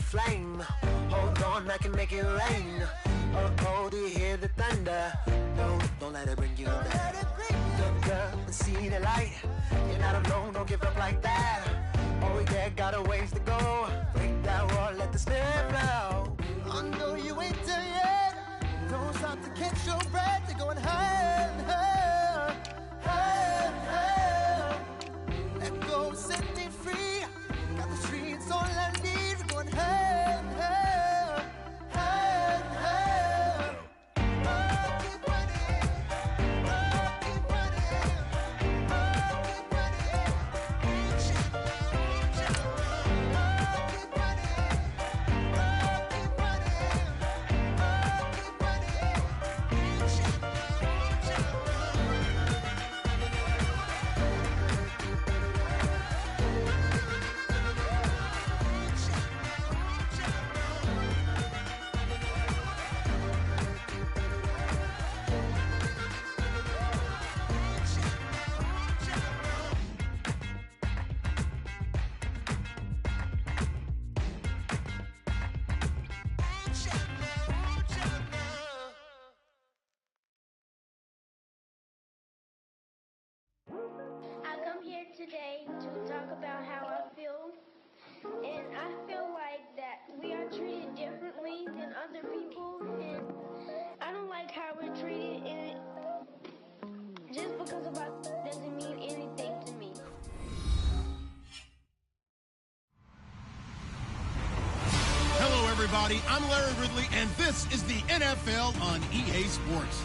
flame. Hold on, I can make it rain. Oh, do you hear the thunder? No, don't let it bring you down. Look up and see the light. You're not alone, don't give up like that. Oh yeah, got a ways to go. Break that wall, let the spirit flow. I know you ain't done yet. Don't stop to catch your breath. You're going higher and higher, higher and higher. Let go, set me free. Got the streets all I need. We're going higher and higher, higher and higher. Oh, keep running. Oh, keep running. Oh, keep running. I come here today to talk about how I feel, and I feel like that we are treated differently than other people, and I don't like how we're treated, and just because of our doesn't mean anything to me. Hello, everybody. I'm Larry Ridley, and this is the NFL on EA Sports.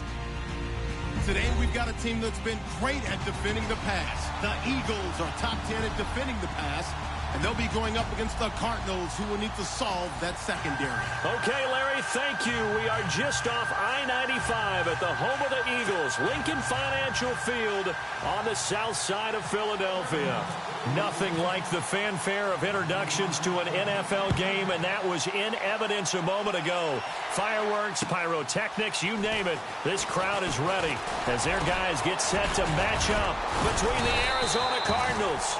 Today, we've got a team that's been great at defending the pass. The Eagles are top 10 at defending the pass, and they'll be going up against the Cardinals, who will need to solve that secondary. Okay, Larry, thank you. We are just off I-95 at the home of the Eagles, Lincoln Financial Field on the south side of Philadelphia. Nothing like the fanfare of introductions to an NFL game, and that was in evidence a moment ago. Fireworks, pyrotechnics, you name it. This crowd is ready as their guys get set to match up between the Arizona Cardinals.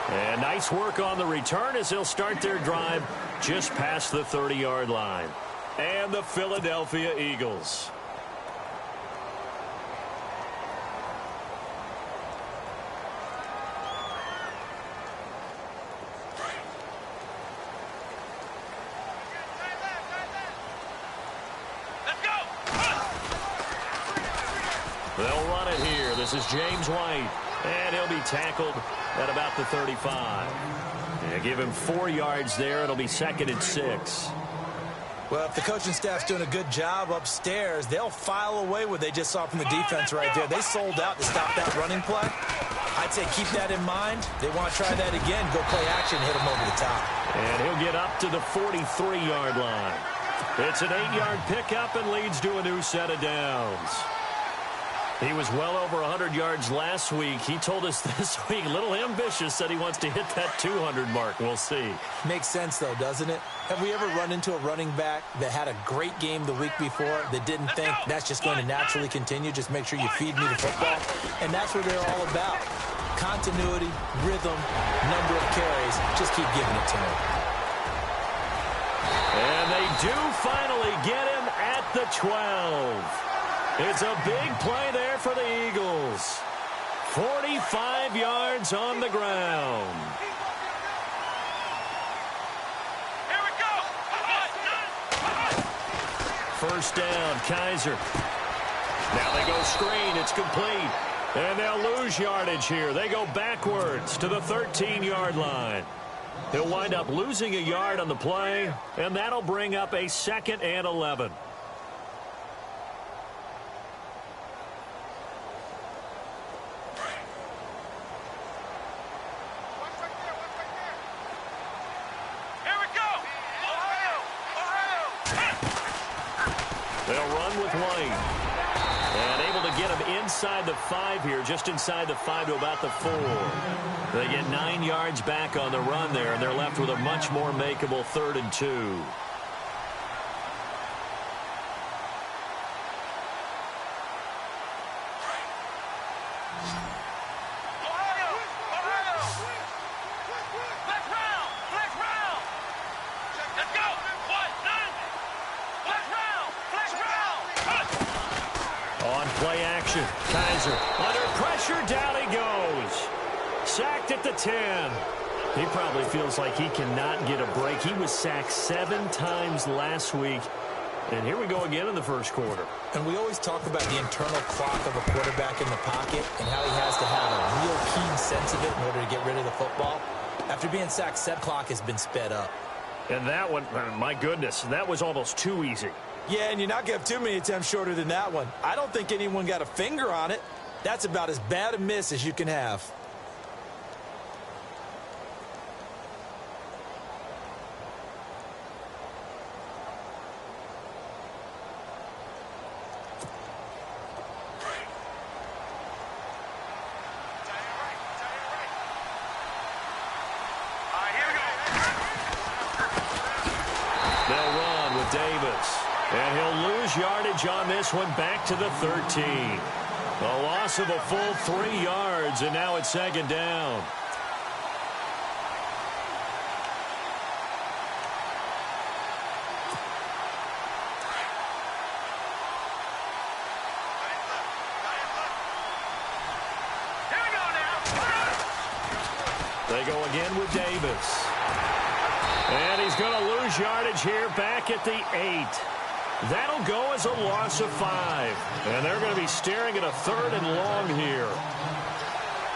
And nice work on the return as they'll start their drive just past the 30-yard line. And the Philadelphia Eagles. They'll run it here. This is James White. And he'll be tackled at about the 35. Yeah, give him 4 yards there. It'll be 2nd and 6. Well, if the coaching staff's doing a good job upstairs, they'll file away what they just saw from the defense right there. They sold out to stop that running play. I'd say keep that in mind. They want to try that again. Go play action, hit him over the top. And he'll get up to the 43-yard line. It's an 8-yard pickup and leads to a new set of downs. He was well over 100 yards last week. He told us this week, a little ambitious, said he wants to hit that 200 mark. We'll see. Makes sense, though, doesn't it? Have we ever run into a running back that had a great game the week before that didn't think that's just going to naturally continue? Just make sure you feed me the football. And that's what they're all about. Continuity, rhythm, number of carries. Just keep giving it to him. And they do finally get him at the 12. It's a big play there for the Eagles. 45 yards on the ground. Here we go. First down, Kaiser. Now they go screen. It's complete. And they'll lose yardage here. They go backwards to the 13-yard line. He'll wind up losing a yard on the play, and that'll bring up a 2nd and 11. They'll run with White. And able to get him inside the 5 here, just inside the 5 to about the 4. They get 9 yards back on the run there, and they're left with a much more makeable 3rd and 2. Let's go. Kaiser under pressure, down he goes. Sacked at the 10. He probably feels like he cannot get a break. He was sacked 7 times last week. And here we go again in the first quarter. And we always talk about the internal clock of a quarterback in the pocket and how he has to have a real keen sense of it in order to get rid of the football. After being sacked, that clock has been sped up. And that one, my goodness, that was almost too easy. Yeah, and you're not going to have too many attempts shorter than that one. I don't think anyone got a finger on it. That's about as bad a miss as you can have. And he'll lose yardage on this one, back to the 13. A loss of a full 3 yards, and now it's second down. They go again with Davis. And he's going to lose yardage here back at the 8. That'll go as a loss of 5. And they're going to be staring at a 3rd and long here.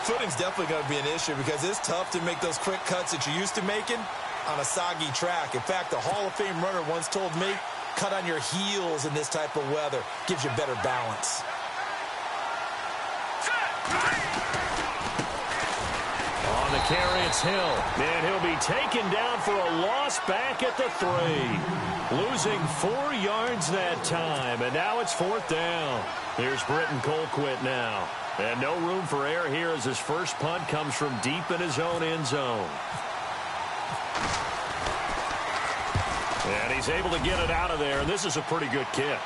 Footing's definitely going to be an issue because it's tough to make those quick cuts that you're used to making on a soggy track. In fact, a Hall of Fame runner once told me, cut on your heels in this type of weather. Gives you better balance. On the carry, it's Hill. And he'll be taken down for a loss back at the 3. Losing 4 yards that time, and now it's 4th down. Here's Britton Colquitt now. And no room for error here as his first punt comes from deep in his own end zone. And he's able to get it out of there, and this is a pretty good kick.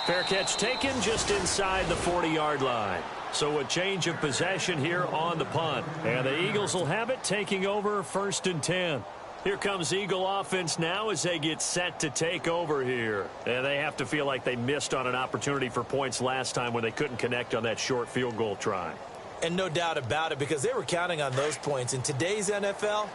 Fair catch taken just inside the 40-yard line. So a change of possession here on the punt. And the Eagles will have it, taking over 1st and 10. Here comes Eagle offense now as they get set to take over here. And they have to feel like they missed on an opportunity for points last time when they couldn't connect on that short field goal try. And no doubt about it, because they were counting on those points. In today's NFL,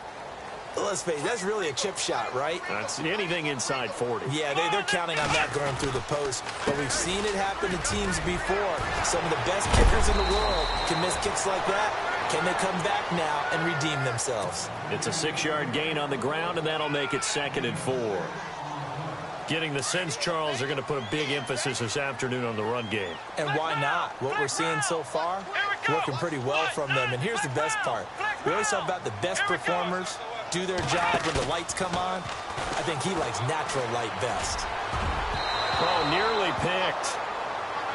let's face it, that's really a chip shot, right? That's anything inside 40. Yeah, they're counting on that going through the post. But we've seen it happen to teams before. Some of the best kickers in the world can miss kicks like that. Can they come back now and redeem themselves? It's a 6-yard gain on the ground, and that'll make it 2nd and 4. Getting the sense, Charles, they're going to put a big emphasis this afternoon on the run game. And why not? What we're seeing so far, working pretty well from them. And here's the best part. We always talk about the best performers do their job when the lights come on. I think he likes natural light best. Oh, nearly picked.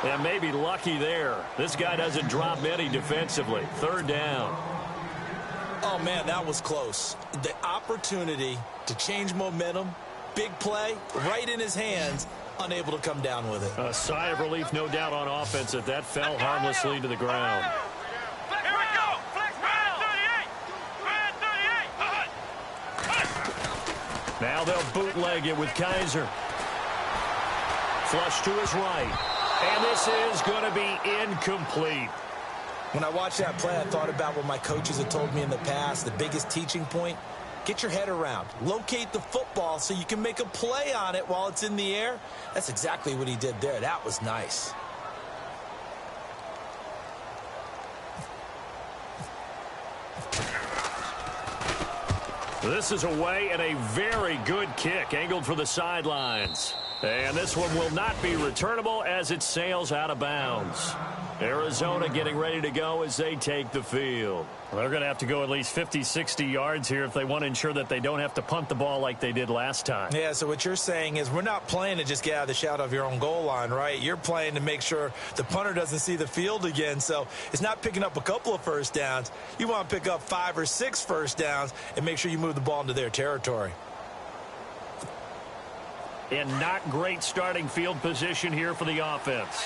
And maybe lucky there. This guy doesn't drop many defensively. 3rd down. Oh, man, that was close. The opportunity to change momentum, big play, right in his hands, unable to come down with it. A sigh of relief, no doubt, on offense that that fell harmlessly to the ground. Here we go. Flex red 38. Now they'll bootleg it with Kaiser. Flush to his right. And this is going to be incomplete. When I watched that play, I thought about what my coaches had told me in the past. The biggest teaching point, get your head around. Locate the football so you can make a play on it while it's in the air. That's exactly what he did there. That was nice. This is away and a very good kick angled for the sidelines. And this one will not be returnable as it sails out of bounds. Arizona getting ready to go as they take the field. Well, they're going to have to go at least 50, 60 yards here if they want to ensure that they don't have to punt the ball like they did last time. Yeah, so what you're saying is we're not playing to just get out of the shadow of your own goal line, right? You're playing to make sure the punter doesn't see the field again. So it's not picking up a couple of first downs. You want to pick up 5 or 6 first downs and make sure you move the ball into their territory. And not great starting field position here for the offense.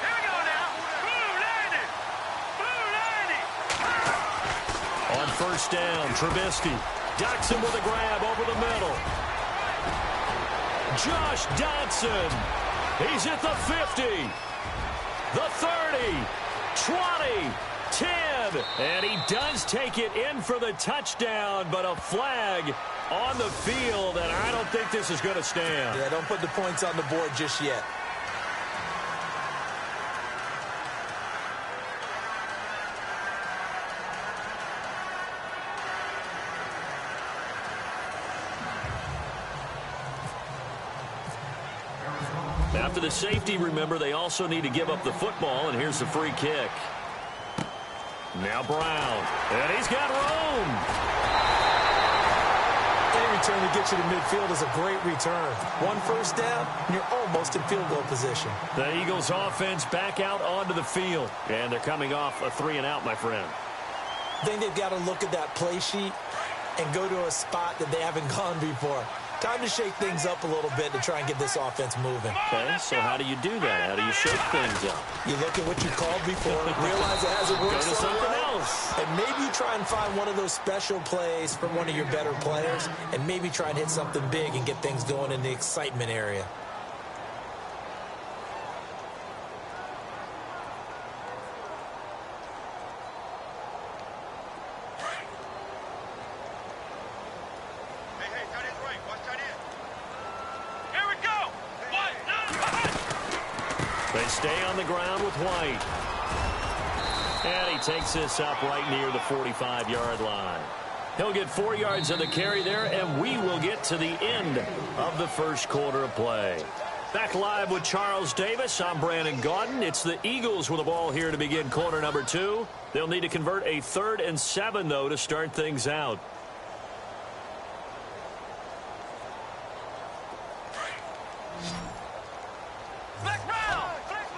Here we go now. Blue landing. On 1st down, Trubisky ducks him with a grab over the middle. Josh Dotson. He's at the 50, the 30, 20, 10. And he does take it in for the touchdown, but a flag on the field, and I don't think this is going to stand. Yeah, don't put the points on the board just yet. After the safety, remember, they also need to give up the football, and here's the free kick. Now Brown, and he's got room. Any return to get you to midfield is a great return. One first down, and you're almost in field goal position. The Eagles offense back out onto the field, and they're coming off a 3-and-out, my friend. I think they've got to look at that play sheet and go to a spot that they haven't gone before. Time to shake things up a little bit to try and get this offense moving. Okay, so how do you do that? How do you shake things up? You look at what you called before, realize it hasn't worked Go to so something well, else. and maybe you try and find one of those special plays from one of your better players, and maybe try and hit something big and get things going in the excitement area. They stay on the ground with White. And he takes this up right near the 45-yard line. He'll get 4 yards on the carry there, and we will get to the end of the first quarter of play. Back live with Charles Davis. I'm Brandon Gaudin. It's the Eagles with the ball here to begin quarter number 2. They'll need to convert a 3rd and 7, though, to start things out.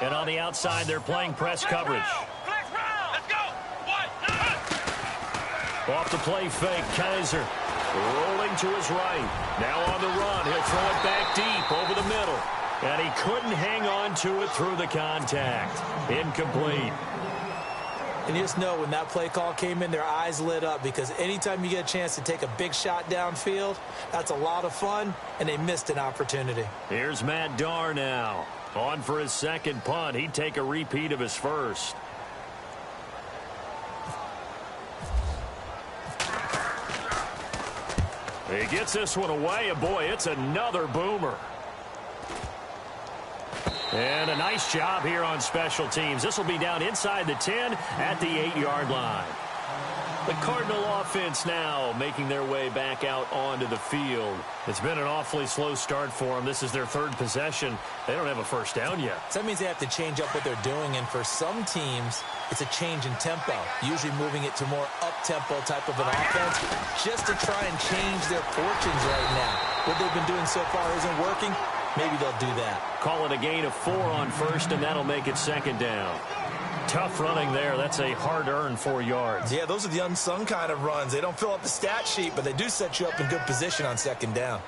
And on the outside, they're playing press coverage. Let's go. Off the play fake, Kaiser rolling to his right. Now on the run, he'll throw it back deep over the middle. And he couldn't hang on to it through the contact. Incomplete. And you just know when that play call came in, their eyes lit up, because anytime you get a chance to take a big shot downfield, that's a lot of fun, and they missed an opportunity. Here's Matt Darr now. On for his second punt. He'd take a repeat of his first. He gets this one away, and boy, it's another boomer. And a nice job here on special teams. This will be down inside the 10 at the 8-yard line. The Cardinal offense now making their way back out onto the field. It's been an awfully slow start for them. This is their 3rd possession. They don't have a first down yet. So that means they have to change up what they're doing, and for some teams, it's a change in tempo, usually moving it to more up-tempo type of an offense, just to try and change their fortunes right now. What they've been doing so far isn't working. Maybe they'll do that. Call it a gain of 4 on first, and that'll make it 2nd down. Tough running there. That's a hard-earned 4 yards. Yeah, those are the unsung kind of runs. They don't fill up the stat sheet, but they do set you up in good position on 2nd down.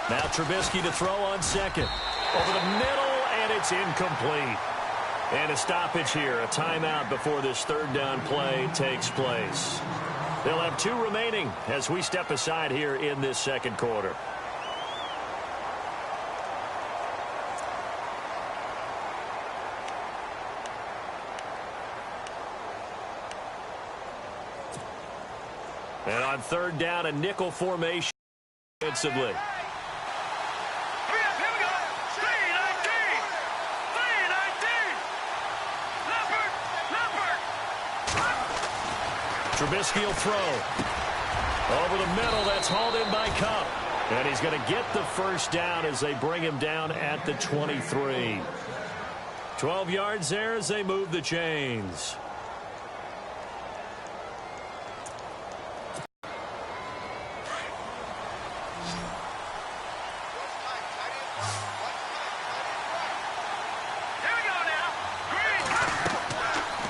Now Trubisky to throw on 2nd. Over the middle, and it's incomplete. And a stoppage here, a timeout before this 3rd down play takes place. They'll have 2 remaining as we step aside here in this 2nd quarter. And on 3rd down, a nickel formation defensively. Trubisky will throw. Over the middle, that's hauled in by Kupp. And he's going to get the first down as they bring him down at the 23. 12 yards there as they move the chains.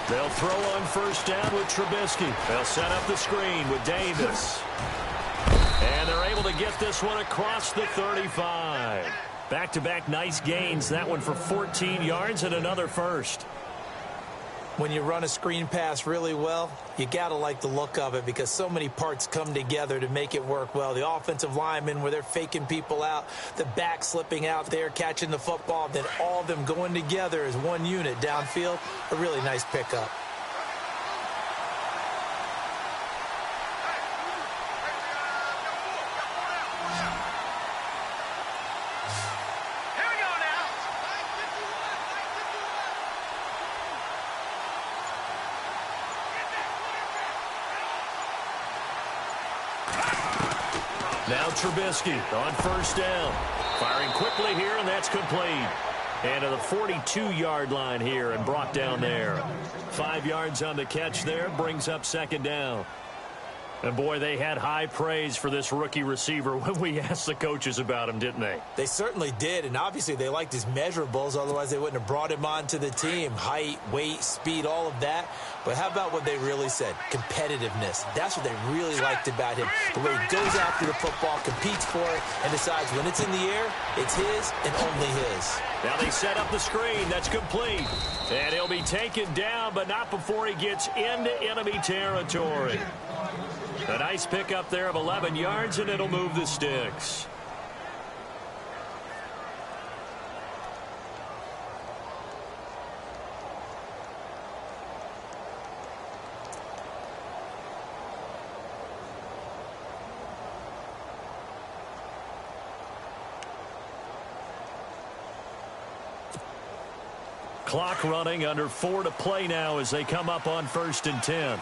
They'll throw on 1st down with Trubisky. They'll set up the screen with Davis. able to get this one across the 35. Back-to-back nice gains. That one for 14 yards and another first. When you run a screen pass really well, you got to like the look of it because so many parts come together to make it work well. The offensive linemen where they're faking people out, the back slipping out there, catching the football, then all of them going together as one unit downfield. A really nice pickup. Now Trubisky on first down. Firing quickly here, and that's complete. And to the 42-yard line here and brought down there. 5 yards on the catch there, brings up second down. And, boy, they had high praise for this rookie receiver when we asked the coaches about him, didn't they? They certainly did, and obviously they liked his measurables. Otherwise, they wouldn't have brought him onto the team. Height, weight, speed, all of that. But how about what they really said? Competitiveness. That's what they really liked about him. The way he goes after the football, competes for it, and decides when it's in the air, it's his and only his. Now they set up the screen. That's complete. And he'll be taken down, but not before he gets into enemy territory. A nice pickup there of 11 yards, and it'll move the sticks. Clock running, under 4 to play now as they come up on 1st and 10.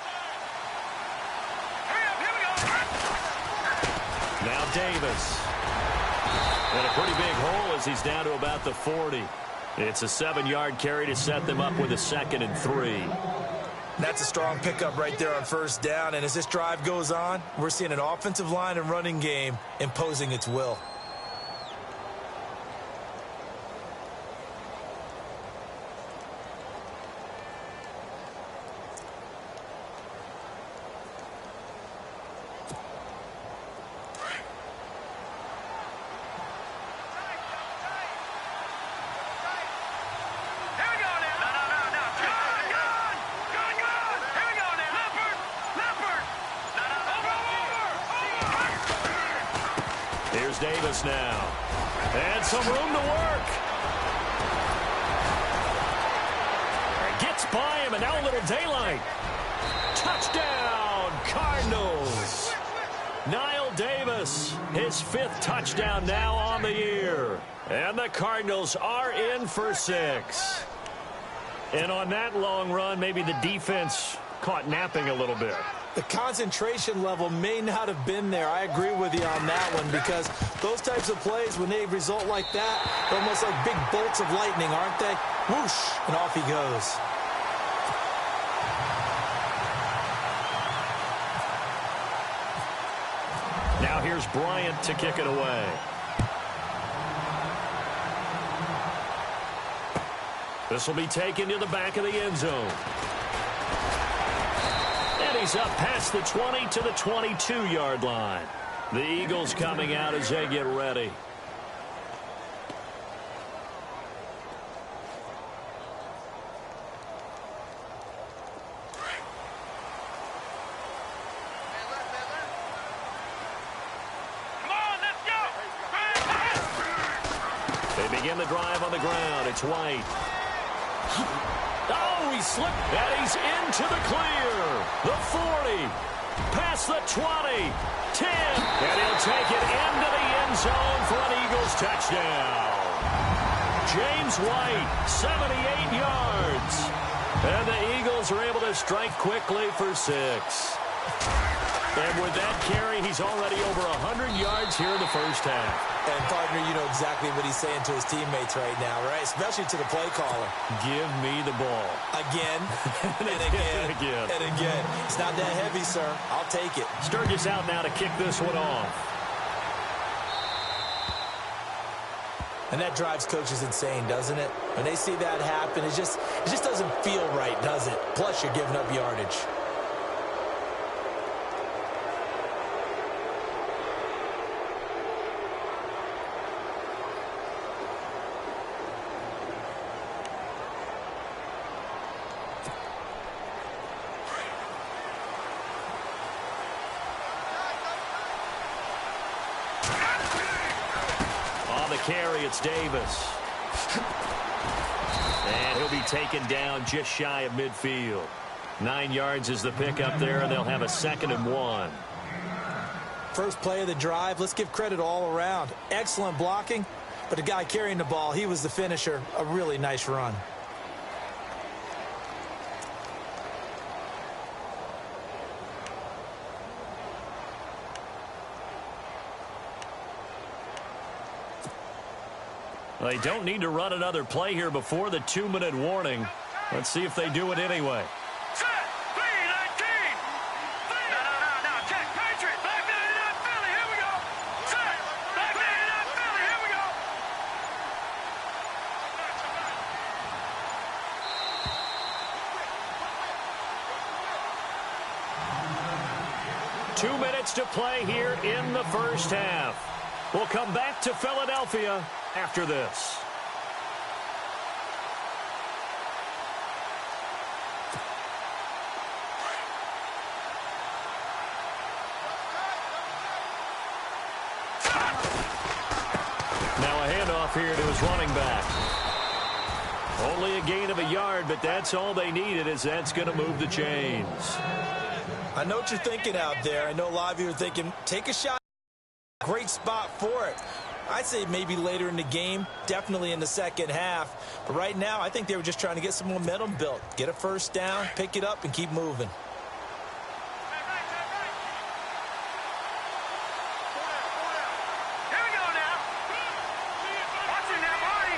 Now Davis. And a pretty big hole as he's down to about the 40. It's a 7-yard carry to set them up with a 2nd and 3. That's a strong pickup right there on first down. And as this drive goes on, we're seeing an offensive line and running game imposing its will. Davis now. And some room to work. Gets by him, and now a little daylight. Touchdown, Cardinals. Knile Davis, his 5th touchdown now on the year. And the Cardinals are in for 6. And on that long run, maybe the defense caught napping a little bit. The concentration level may not have been there. I agree with you on that one because those types of plays, when they result like that, they're almost like big bolts of lightning, aren't they? Whoosh, and off he goes. Now here's Bryant to kick it away. This will be taken to the back of the end zone. He's up past the 20 to the 22-yard line. The Eagles coming out as they get ready. Come on, let's go. They begin the drive on the ground. It's White. Oh, he slipped, and he's into the clear. The 40, past the 20, 10, and he'll take it into the end zone for an Eagles touchdown. James White, 78 yards. And the Eagles are able to strike quickly for 6. And with that carry, he's already over 100 yards here in the first half. And, partner, you know exactly what he's saying to his teammates right now, right? Especially to the play caller. Give me the ball. Again, and again, and again. and again. It's not that heavy, sir. I'll take it. Sturgis out now to kick this one off. And that drives coaches insane, doesn't it? When they see that happen, it just doesn't feel right, does it? Plus, you're giving up yardage. carry. It's Davis. And he'll be taken down just shy of midfield. 9 yards is the pickup there, and they'll have a 2nd and 1. First play of the drive, let's give credit all around. Excellent blocking, but the guy carrying the ball, he was the finisher. A really nice run. They don't need to run another play here before the 2-minute warning. Let's see if they do it anyway. Set. 3-19. No. Check. Patriot. Back 99 Philly. Here we go. Set. Back 99 Philly. Here we go. 2 minutes to play here in the first half. We'll come back to Philadelphia after this. Now a handoff here to his running back. Only a gain of a yard, but that's all they needed, as that's going to move the chains. I know what you're thinking out there. I know a lot of you are thinking, take a shot. Great spot for it. I'd say maybe later in the game, definitely in the second half. But right now, I think they were just trying to get some momentum built. Get a first down, pick it up, and keep moving. Here we go now. Watching that body.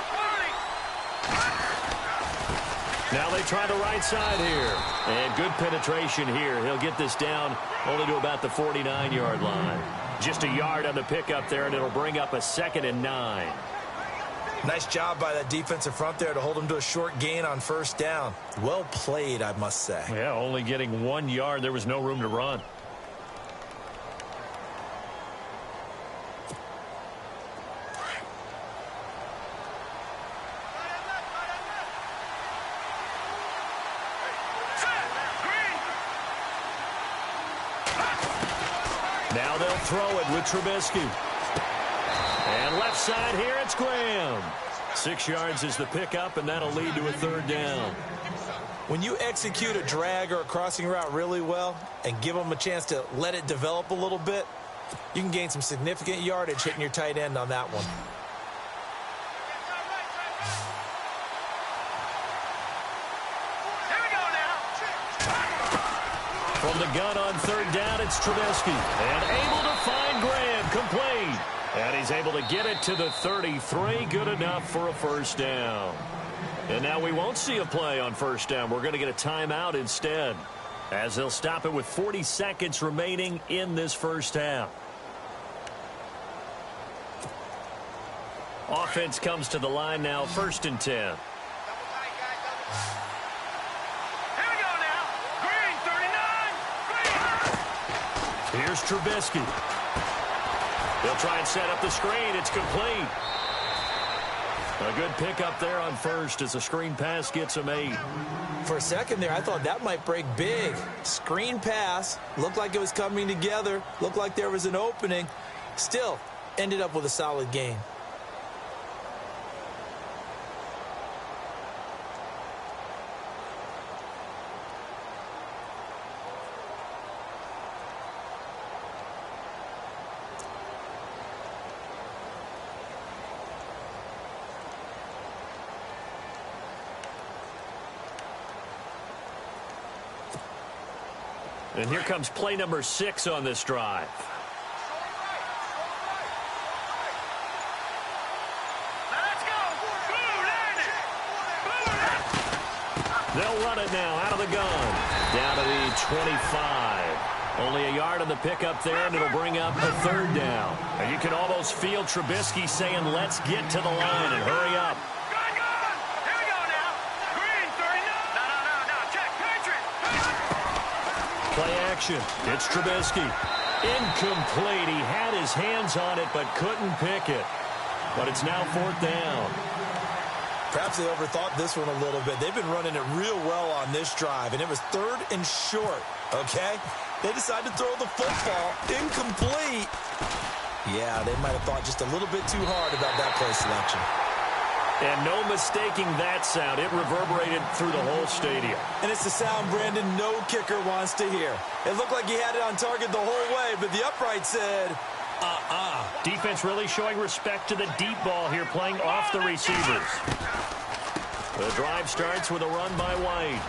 Now they try the right side here. And good penetration here. He'll get this down only to about the 49-yard line. Just a yard on the pickup there, and it'll bring up a 2nd and 9. Nice job by that defensive front there to hold him to a short gain on first down. Well played, I must say. Yeah, only getting 1 yard. There was no room to run. Now they'll throw it with Trubisky. And left side here, it's Graham. 6 yards is the pickup, and that'll lead to a 3rd down. When you execute a drag or a crossing route really well and give them a chance to let it develop a little bit, you can gain some significant yardage hitting your tight end on that one. From the gun on 3rd down, it's Trubisky. And able to find Graham, complete. And he's able to get it to the 33, good enough for a first down. And now we won't see a play on first down. We're going to get a timeout instead, as they'll stop it with 40 seconds remaining in this first half. Offense comes to the line now, 1st and 10. Here's Trubisky. They'll try and set up the screen. It's complete. A good pickup there on first as a screen pass gets him 8. For a second there, I thought that might break big. Screen pass. Looked like it was coming together. Looked like there was an opening. Still, ended up with a solid gain. And here comes play number 6 on this drive. Let's go. They'll run it now out of the gun. Down to the 25. Only a yard on the pickup there, and it'll bring up a 3rd down. And you can almost feel Trubisky saying, let's get to the line and hurry up. Play action. It's Trubisky. Incomplete. He had his hands on it but couldn't pick it. But it's now 4th down. Perhaps they overthought this one a little bit. They've been running it real well on this drive, and it was 3rd and short, okay? They decided to throw the football. Incomplete. Yeah, they might have thought just a little bit too hard about that play selection. And no mistaking that sound. It reverberated through the whole stadium. And it's the sound, Brandon, no kicker wants to hear. It looked like he had it on target the whole way, but the upright said, Defense really showing respect to the deep ball here, playing off the receivers. The drive starts with a run by White.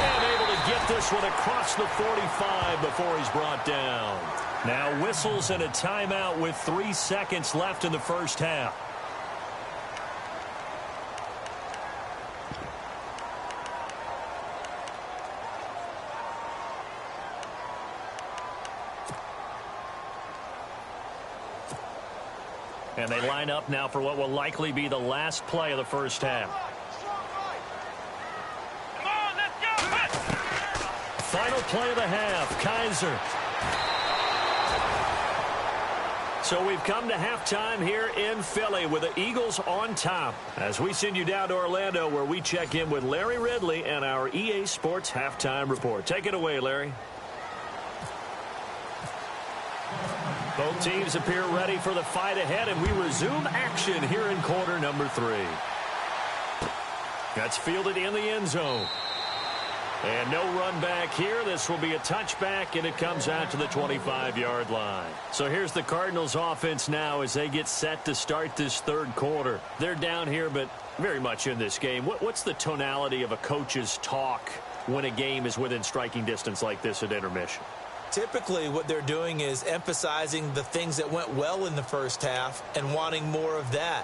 And able to get this one across the 45 before he's brought down. Now whistles and a timeout with 3 seconds left in the first half. And they line up now for what will likely be the last play of the first half. Come on, let's go. Final play of the half, Kaiser. So we've come to halftime here in Philly with the Eagles on top. As we send you down to Orlando, where we check in with Larry Ridley and our EA Sports Halftime Report. Take it away, Larry. Both teams appear ready for the fight ahead, and we resume action here in quarter number 3. That's fielded in the end zone. And no run back here. This will be a touchback, and it comes out to the 25-yard line. So here's the Cardinals offense now as they get set to start this third quarter. They're down here, but very much in this game. What's the tonality of a coach's talk when a game is within striking distance like this at intermission? Typically, what they're doing is emphasizing the things that went well in the first half and wanting more of that.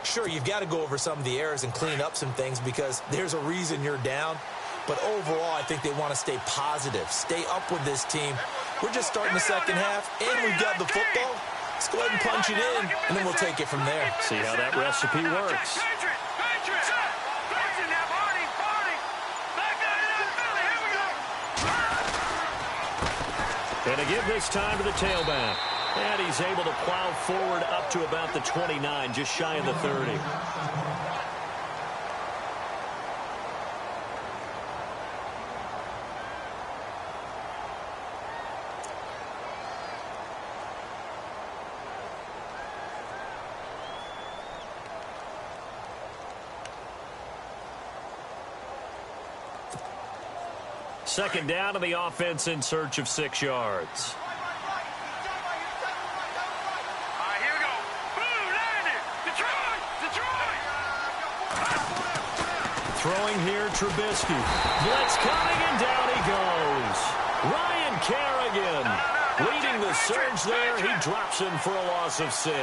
Sure, you've got to go over some of the errors and clean up some things because there's a reason you're down. But overall, I think they want to stay positive, stay up with this team. We're just starting the second half, and we've got the football. Let's go ahead and punch it in, and then we'll take it from there. See how that recipe works. And to give this time to the tailback. And he's able to plow forward up to about the 29, just shy of the 30. Second down to the offense in search of 6 yards. Here we go. Boom, landed. Detroit. Throwing here, Trubisky. Blitz coming, and down he goes. Ryan Kerrigan leading the surge there. He drops him for a loss of 6.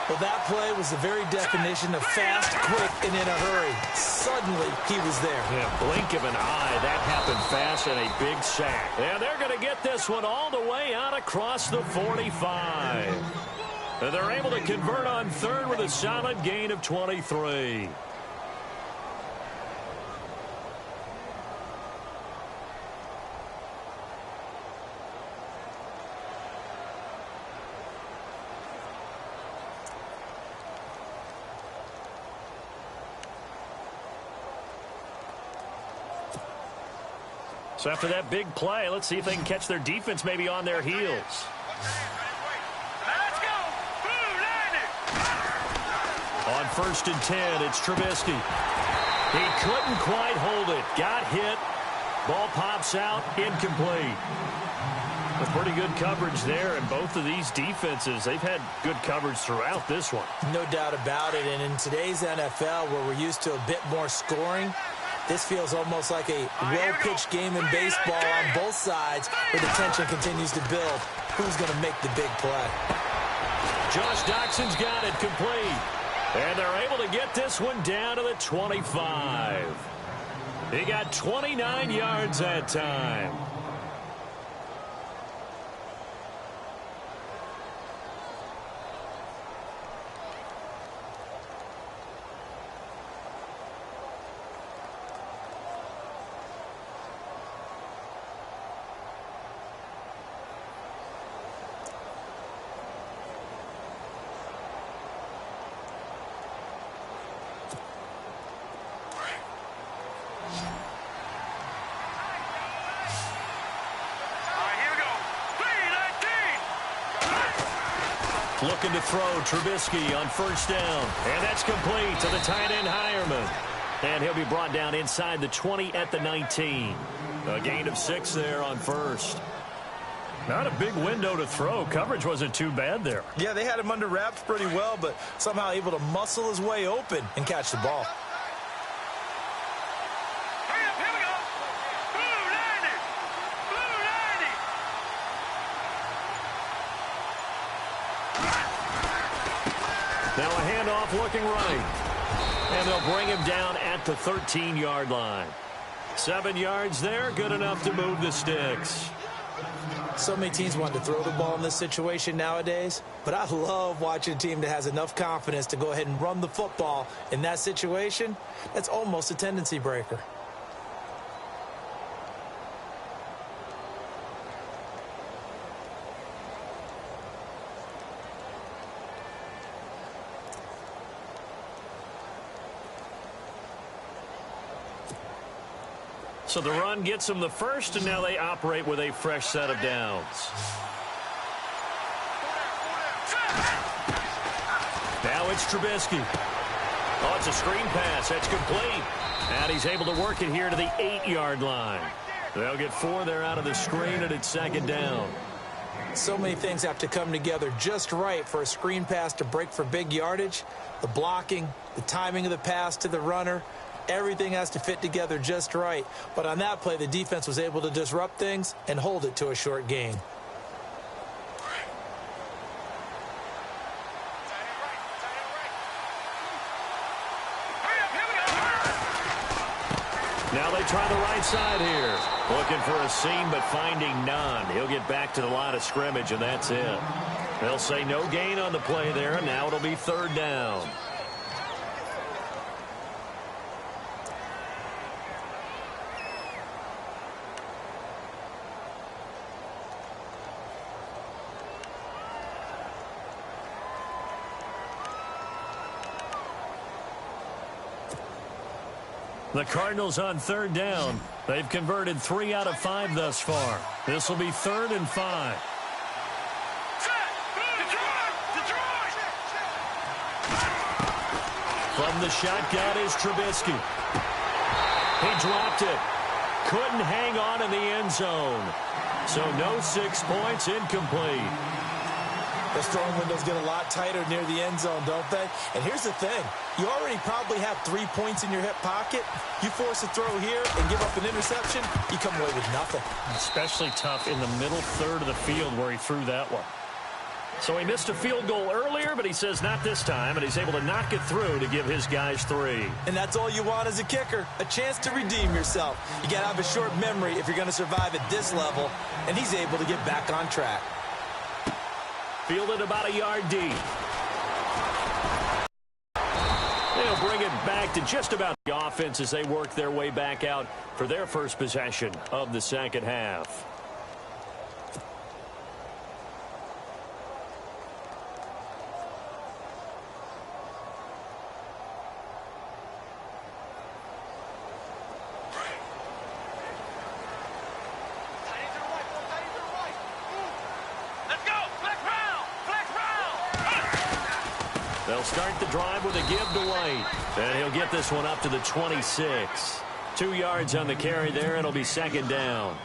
Well, that play was the very definition of fast, quick, and in a hurry. Suddenly, he was there. Yeah, blink of an eye. That happened fast and a big sack. And they're going to get this one all the way out across the 45. And they're able to convert on third with a solid gain of 23. So after that big play, let's see if they can catch their defense maybe on their heels. Let's go. Boom, landed. On 1st and 10, it's Trubisky. He couldn't quite hold it. Got hit. Ball pops out. Incomplete. With pretty good coverage there, and both of these defenses, they've had good coverage throughout this one. No doubt about it, and in today's NFL, where we're used to a bit more scoring, this feels almost like a well-pitched game in baseball on both sides where the tension continues to build. Who's going to make the big play? Josh Doxson's got it complete. And they're able to get this one down to the 25. He got 29 yards that time. Looking to throw Trubisky on first down. And that's complete to the tight end Hireman. And he'll be brought down inside the 20 at the 19. A gain of 6 there on first. Not a big window to throw. Coverage wasn't too bad there. Yeah, they had him under wraps pretty well, but somehow able to muscle his way open and catch the ball. Hurry up, here we go. Blue 90. Blue 90. Now a handoff looking right. And they'll bring him down at the 13-yard line. 7 yards there, good enough to move the sticks. So many teams want to throw the ball in this situation nowadays, but I love watching a team that has enough confidence to go ahead and run the football in that situation. That's almost a tendency breaker. So the run gets them the first, and now they operate with a fresh set of downs. Now it's Trubisky. Oh, it's a screen pass. That's complete. And he's able to work it here to the 8-yard line. They'll get 4 there out of the screen, and it's second down. So many things have to come together just right for a screen pass to break for big yardage. The blocking, the timing of the pass to the runner, everything has to fit together just right. But on that play, the defense was able to disrupt things and hold it to a short gain. Now they try the right side here. Looking for a seam, but finding none. He'll get back to the line of scrimmage, and that's it. They'll say no gain on the play there, and now it'll be third down. The Cardinals on third down. They've converted 3 out of 5 thus far. This will be 3rd and 5. From the shotgun is Trubisky. He dropped it. Couldn't hang on in the end zone. So no 6 points, incomplete. Those throwing windows get a lot tighter near the end zone, don't they? And here's the thing. You already probably have 3 points in your hip pocket. You force a throw here and give up an interception, you come away with nothing. Especially tough in the middle third of the field where he threw that one. So he missed a field goal earlier, but he says not this time, and he's able to knock it through to give his guys 3. And that's all you want as a kicker, a chance to redeem yourself. You got to have a short memory if you're going to survive at this level, and he's able to get back on track. Fielded about a yard deep. They'll bring it back to just about the offense as they work their way back out for their first possession of the second half. They'll start the drive with a give to White. And he'll get this one up to the 26. 2 yards on the carry there. It'll be second down.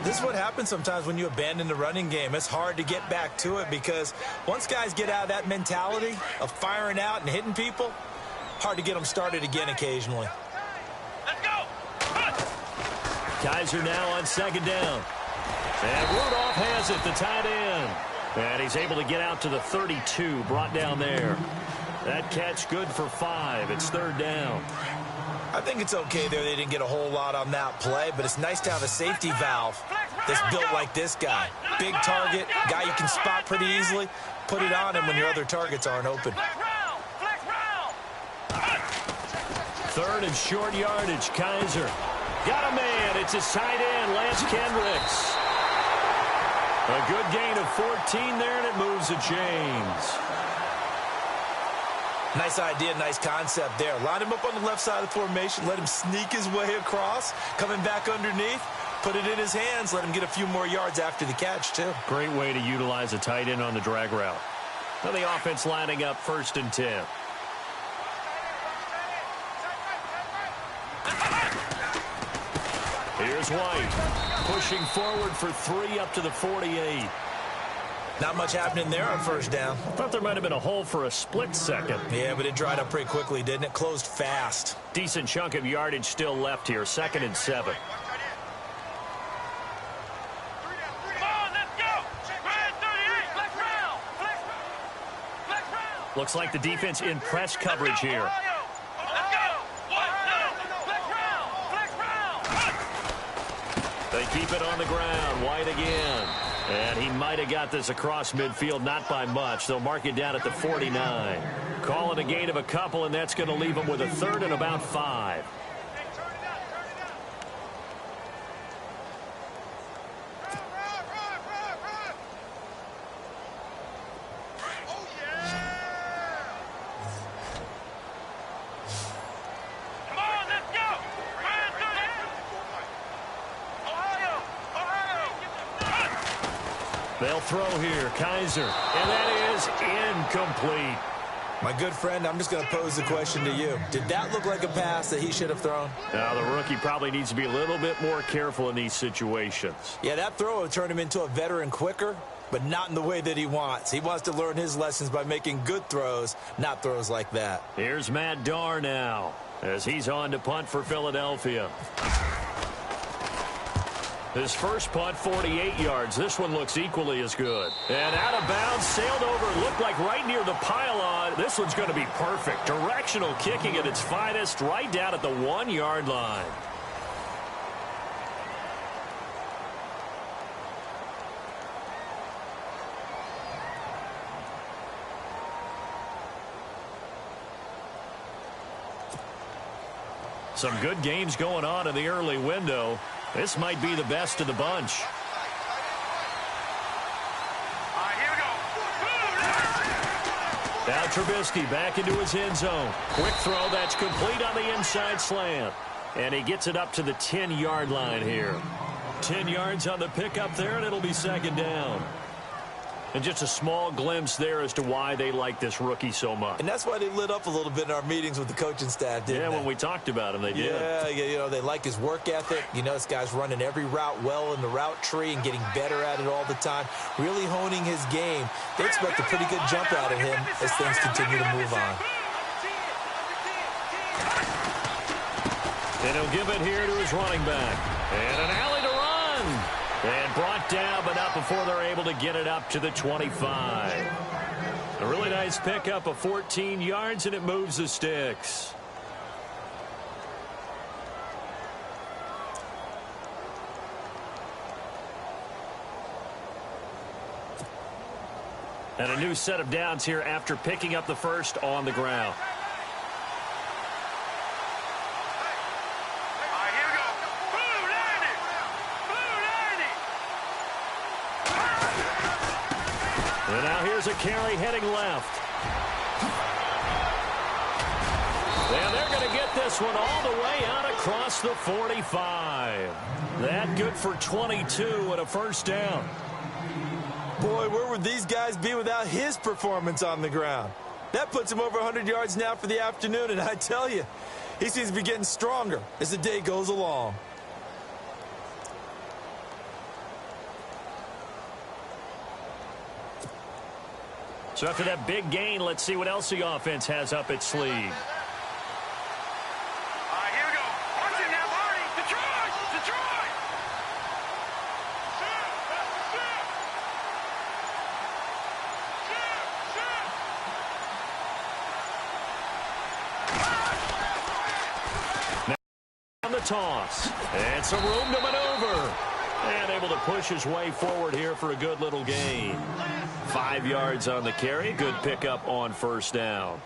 This is what happens sometimes when you abandon the running game. It's hard to get back to it because once guys get out of that mentality of firing out and hitting people, hard to get them started again occasionally. Let's go. Kaiser now on second down. And Rudolph has it, the tight end. And he's able to get out to the 32, brought down there. That catch good for 5. It's third down. I think it's okay there. They didn't get a whole lot on that play, but it's nice to have a safety valve that's built like this guy. Big target, guy you can spot pretty easily. Put it on him when your other targets aren't open. Third and short yardage, Kaiser. Got a man. It's his tight end, Lance Kendricks. A good gain of 14 there, and it moves the chains. Nice idea, nice concept there. Line him up on the left side of the formation, let him sneak his way across, coming back underneath, put it in his hands, let him get a few more yards after the catch, too. Great way to utilize a tight end on the drag route. Now the offense lining up 1st and 10. Here's White, pushing forward for 3 up to the 48. Not much happening there on 1st down. I thought there might have been a hole for a split second. Yeah, but it dried up pretty quickly, didn't it? Closed fast. Decent chunk of yardage still left here, 2nd and 7. Looks like the defense in press coverage here. They keep it on the ground. White again. And he might have got this across midfield, not by much. They'll mark it down at the 49. Call it a gain of a couple, and that's going to leave them with a 3rd and about 5. They'll throw here. Kaiser. And that is incomplete. My good friend, I'm just going to pose the question to you. Did that look like a pass that he should have thrown? Now, the rookie probably needs to be a little bit more careful in these situations. Yeah, that throw would turn him into a veteran quicker, but not in the way that he wants. He wants to learn his lessons by making good throws, not throws like that. Here's Matt Darr now as he's on to punt for Philadelphia. His first punt, 48 yards. This one looks equally as good. And out of bounds, sailed over, looked like right near the pylon. This one's going to be perfect. Directional kicking at its finest, right down at the 1-yard line. Some good games going on in the early window. This might be the best of the bunch. Now Trubisky back into his end zone. Quick throw that's complete on the inside slant. And he gets it up to the 10-yard line here. 10 yards on the pickup there, and it'll be 2nd down. And just a small glimpse there as to why they like this rookie so much. And that's why they lit up a little bit in our meetings with the coaching staff, didn't they? Yeah, when we talked about him, they did. Yeah, you know, they like his work ethic. You know, this guy's running every route well in the route tree and getting better at it all the time, really honing his game. They expect a pretty good jump out of him as things continue to move on. And he'll give it here to his running back. And an alley to run. And brought down, but not before they're able to get it up to the 25. A really nice pickup of 14 yards, and it moves the sticks. And a new set of downs here after picking up the first on the ground. And now here's a carry heading left. And they're going to get this one all the way out across the 45. That good for 22 and a 1st down. Boy, where would these guys be without his performance on the ground? That puts him over 100 yards now for the afternoon, and I tell you, he seems to be getting stronger as the day goes along. So after that big gain, let's see what else the offense has up its sleeve. Here we go. Watch it now, Marty. Detroit! Detroit! Now on the toss. And some room to maneuver. And able to push his way forward here for a good little gain. 5 yards on the carry. Good pickup on 1st down.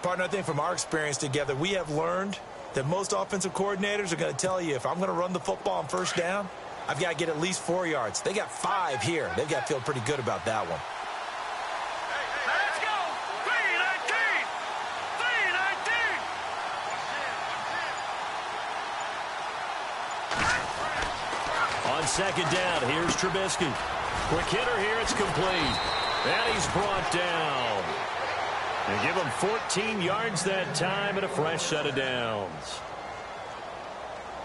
Partner, I think from our experience together, we have learned that most offensive coordinators are going to tell you, if I'm going to run the football on 1st down, I've got to get at least 4 yards. They got 5 here. They've got to feel pretty good about that one. Let's go! 319! 319! On 2nd down, here's Trubisky. Quick hitter here, it's complete. And he's brought down. They give him 14 yards that time and a fresh set of downs.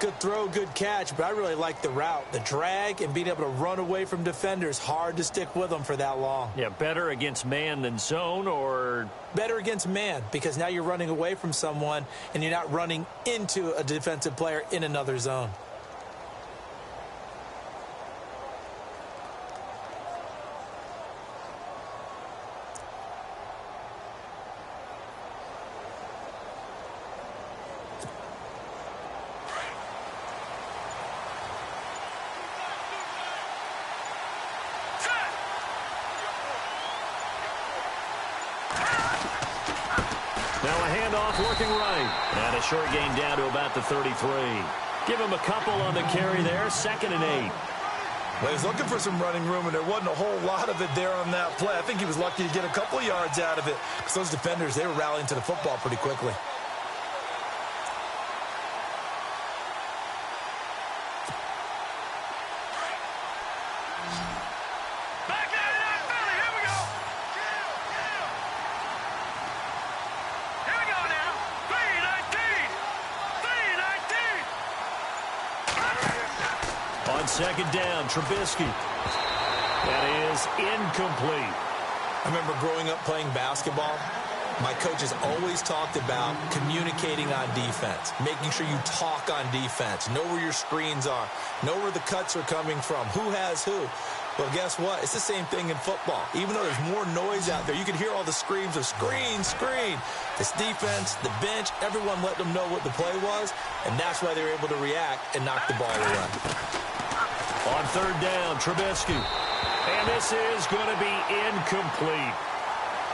Good throw, good catch, but I really like the route. The drag and being able to run away from defenders, hard to stick with them for that long. Yeah, better against man than zone, or? Better against man, because now you're running away from someone and you're not running into a defensive player in another zone. Now a handoff working right. And a short gain down to about the 33. Give him a couple on the carry there. 2nd and 8. Well, he was looking for some running room, and there wasn't a whole lot of it there on that play. I think he was lucky to get a couple of yards out of it, because those defenders, they were rallying to the football pretty quickly. On 2nd down, Trubisky. That is incomplete. I remember growing up playing basketball. My coaches always talked about communicating on defense, making sure you talk on defense, know where your screens are, know where the cuts are coming from, who has who. Well, guess what? It's the same thing in football. Even though there's more noise out there, you can hear all the screams of screen, screen. This defense, the bench, everyone let them know what the play was, and that's why they were able to react and knock the ball away. On 3rd down, Trubisky. And this is going to be incomplete.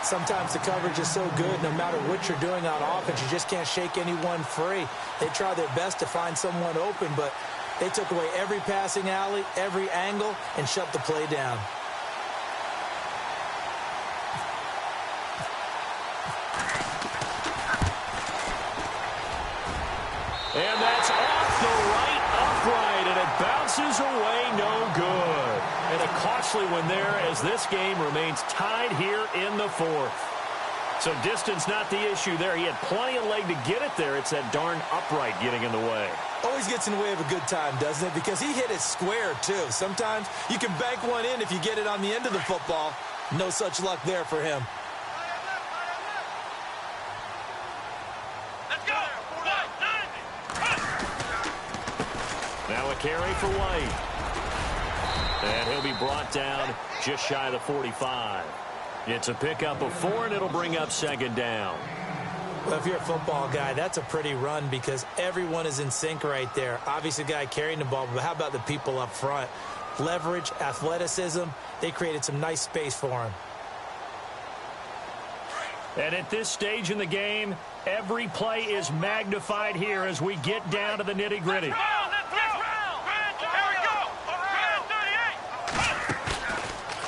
Sometimes the coverage is so good, no matter what you're doing on offense, you just can't shake anyone free. They try their best to find someone open, but they took away every passing alley, every angle, and shut the play down. And that's off the right upright, and it bounces away no good. And a costly one there as this game remains tied here in the 4th. So distance not the issue there. He had plenty of leg to get it there. It's that darn upright getting in the way. Always gets in the way of a good time, doesn't it? Because he hit it square, too. Sometimes you can bank one in if you get it on the end of the football. No such luck there for him. Let's go. Now a carry for White. And he'll be brought down just shy of the 45. It's a pickup of 4, and it'll bring up 2nd down. Well, if you're a football guy, that's a pretty run because everyone is in sync right there. Obviously, the guy carrying the ball, but how about the people up front? Leverage, athleticism, they created some nice space for him. And at this stage in the game, every play is magnified here as we get down to the nitty-gritty.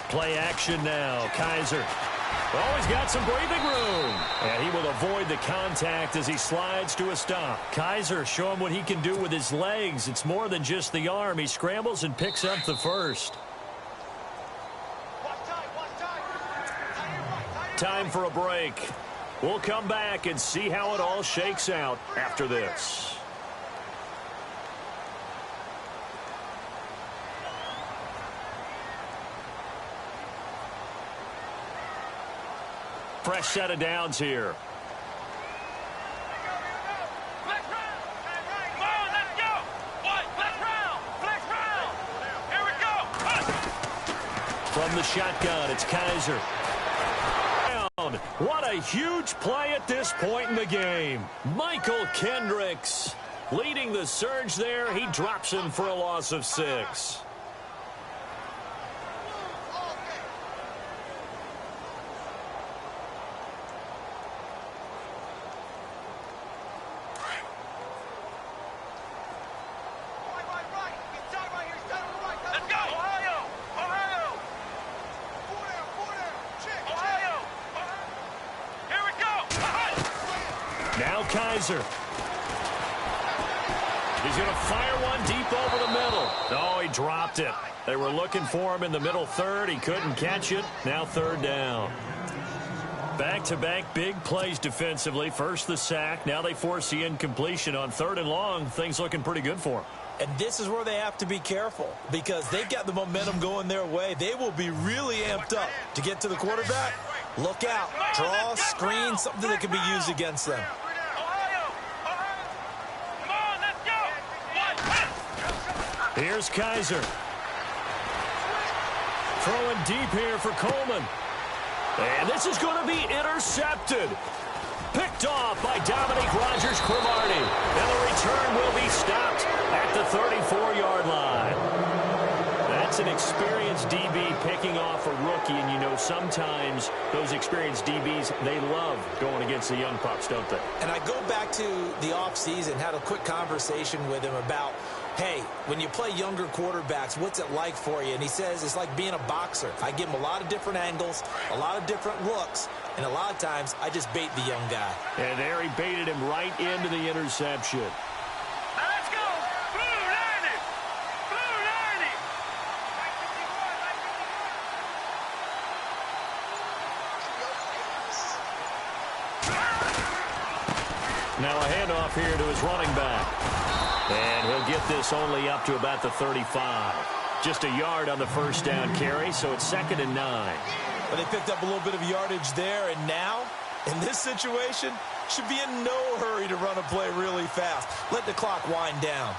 Play action now. Kaiser. Oh, he's got some breathing room. And he will avoid the contact as he slides to a stop. Kaiser, show him what he can do with his legs. It's more than just the arm. He scrambles and picks up the first. Time for a break. We'll come back and see how it all shakes out after this. Fresh set of downs here. From the shotgun, it's Kaiser. What a huge play at this point in the game. Michael Kendricks leading the surge there. He drops him for a loss of 6. Now Kaiser. He's going to fire one deep over the middle. Oh, he dropped it. They were looking for him in the middle third. He couldn't catch it. Now third down. Back-to-back big plays defensively. First the sack. Now they force the incompletion on third and long. Things looking pretty good for him. And this is where they have to be careful because they've got the momentum going their way. They will be really amped up to get to the quarterback. Look out. Draw, screen, something that can be used against them. Here's Kaiser. Throwing deep here for Coleman. And this is going to be intercepted. Picked off by Dominique Rodgers-Cromartie. And the return will be stopped at the 34-yard line. That's an experienced DB picking off a rookie. And, you know, sometimes those experienced DBs, they love going against the young pups, don't they? And I go back to the offseason, had a quick conversation with him about, hey, when you play younger quarterbacks, what's it like for you? And he says it's like being a boxer. I give him a lot of different angles, a lot of different looks, and a lot of times I just bait the young guy. And there he baited him right into the interception. Let's go! Blue 90! Blue 90! Now a handoff here to his running back. And he'll get this only up to about the 35. Just a yard on the first down carry, so it's 2nd and 9. But they picked up a little bit of yardage there, and now, in this situation, should be in no hurry to run a play really fast. Let the clock wind down.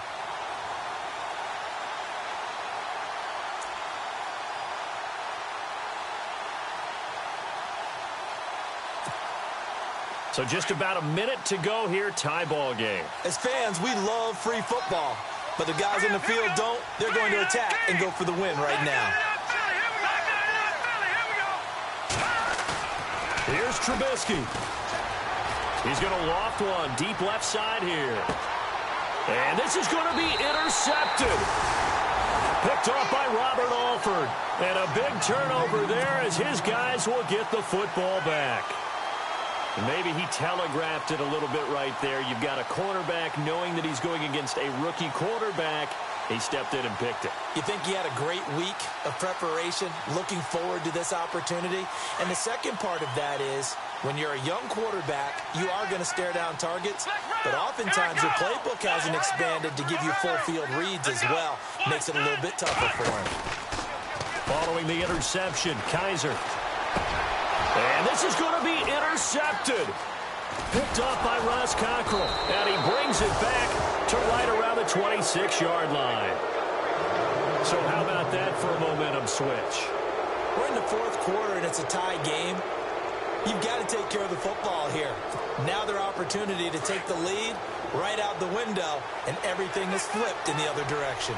So just about a minute to go here, tie ball game. As fans, we love free football, but the guys on the field don't. They're going to attack and go for the win right now. Here's Trubisky. He's going to loft one deep left side here. And this is going to be intercepted. Picked off by Robert Alford. And a big turnover there as his guys will get the football back. And maybe he telegraphed it a little bit right there. You've got a cornerback knowing that he's going against a rookie quarterback. He stepped in and picked it. You think he had a great week of preparation, looking forward to this opportunity? And the second part of that is, when you're a young quarterback, you are going to stare down targets, but oftentimes your playbook hasn't expanded to give you full field reads as well. Makes it a little bit tougher for him. Following the interception, Kaiser. And this is going to be intercepted. Picked off by Ross Cockrell. And he brings it back to right around the 26-yard line. So how about that for a momentum switch? We're in the fourth quarter, and it's a tie game. You've got to take care of the football here. Now their opportunity to take the lead right out the window, and everything is flipped in the other direction.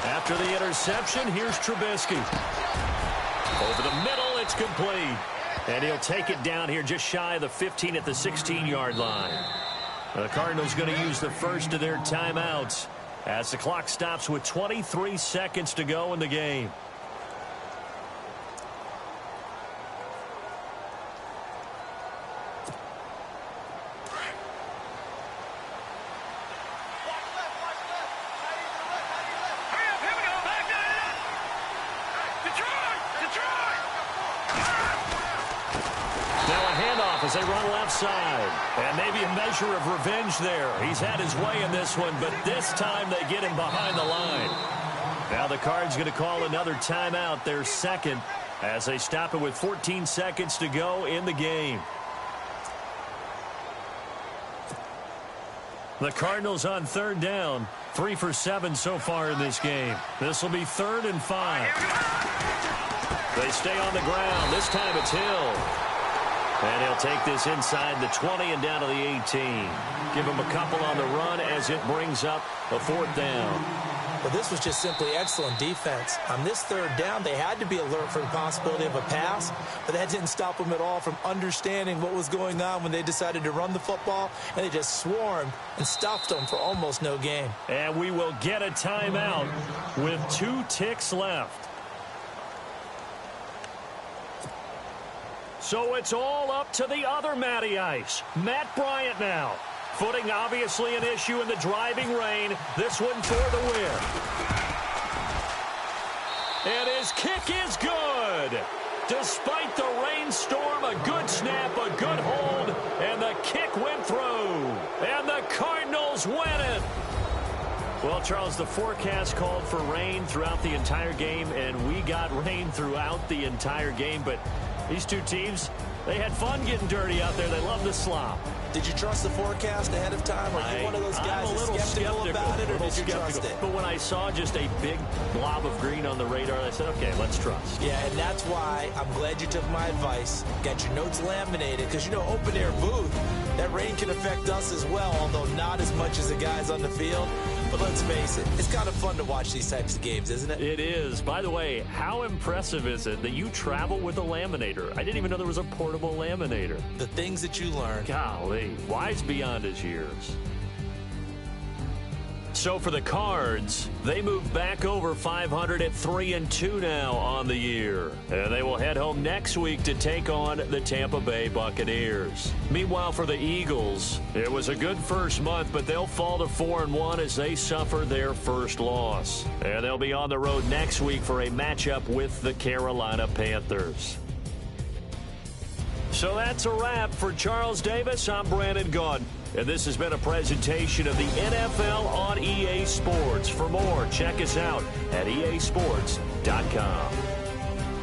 After the interception, here's Trubisky. Over the middle, it's complete. And he'll take it down here just shy of the 15 at the 16-yard line. The Cardinals going to use the first of their timeouts as the clock stops with 23 seconds to go in the game. As they run left side. And maybe a measure of revenge there. He's had his way in this one, but this time they get him behind the line. Now the Cards going to call another timeout, their second, as they stop it with 14 seconds to go in the game. The Cardinals on third down, 3 for 7 so far in this game. This will be 3rd and 5. They stay on the ground. This time it's Hill. And he'll take this inside the 20 and down to the 18. Give him a couple on the run as it brings up a 4th down. But this was just simply excellent defense. On this third down, they had to be alert for the possibility of a pass, but that didn't stop them at all from understanding what was going on when they decided to run the football, and they just swarmed and stopped them for almost no gain. And we will get a timeout with 2 ticks left. So it's all up to the other Matty Ice. Matt Bryant now. Footing obviously an issue in the driving rain. This one for the win. And his kick is good. Despite the rainstorm, a good snap, a good hold, and the kick went through. And the Cardinals win it. Well, Charles, the forecast called for rain throughout the entire game, and we got rain throughout the entire game. But these two teams, they had fun getting dirty out there. They love the slop. Did you trust the forecast ahead of time? Are you one of those guys that's skeptical about it, or did you trust it? But when I saw just a big blob of green on the radar, I said, okay, let's trust. Yeah, and that's why I'm glad you took my advice. Got your notes laminated, because, you know, open air booth, that rain can affect us as well, although not as much as the guys on the field. But let's face it, it's kind of fun to watch these types of games, isn't it? It is. By the way, how impressive is it that you travel with a laminator? I didn't even know there was a portable laminator. The things that you learn. Golly, wise beyond his years. So for the Cards, they move back over 500 at 3-2 now on the year. And they will head home next week to take on the Tampa Bay Buccaneers. Meanwhile, for the Eagles, it was a good first month, but they'll fall to 4-1 as they suffer their first loss. And they'll be on the road next week for a matchup with the Carolina Panthers. So that's a wrap. For Charles Davis, I'm Brandon Gaudin. And this has been a presentation of the NFL on EA Sports. For more, check us out at easports.com.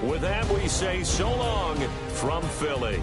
With that, we say so long from Philly.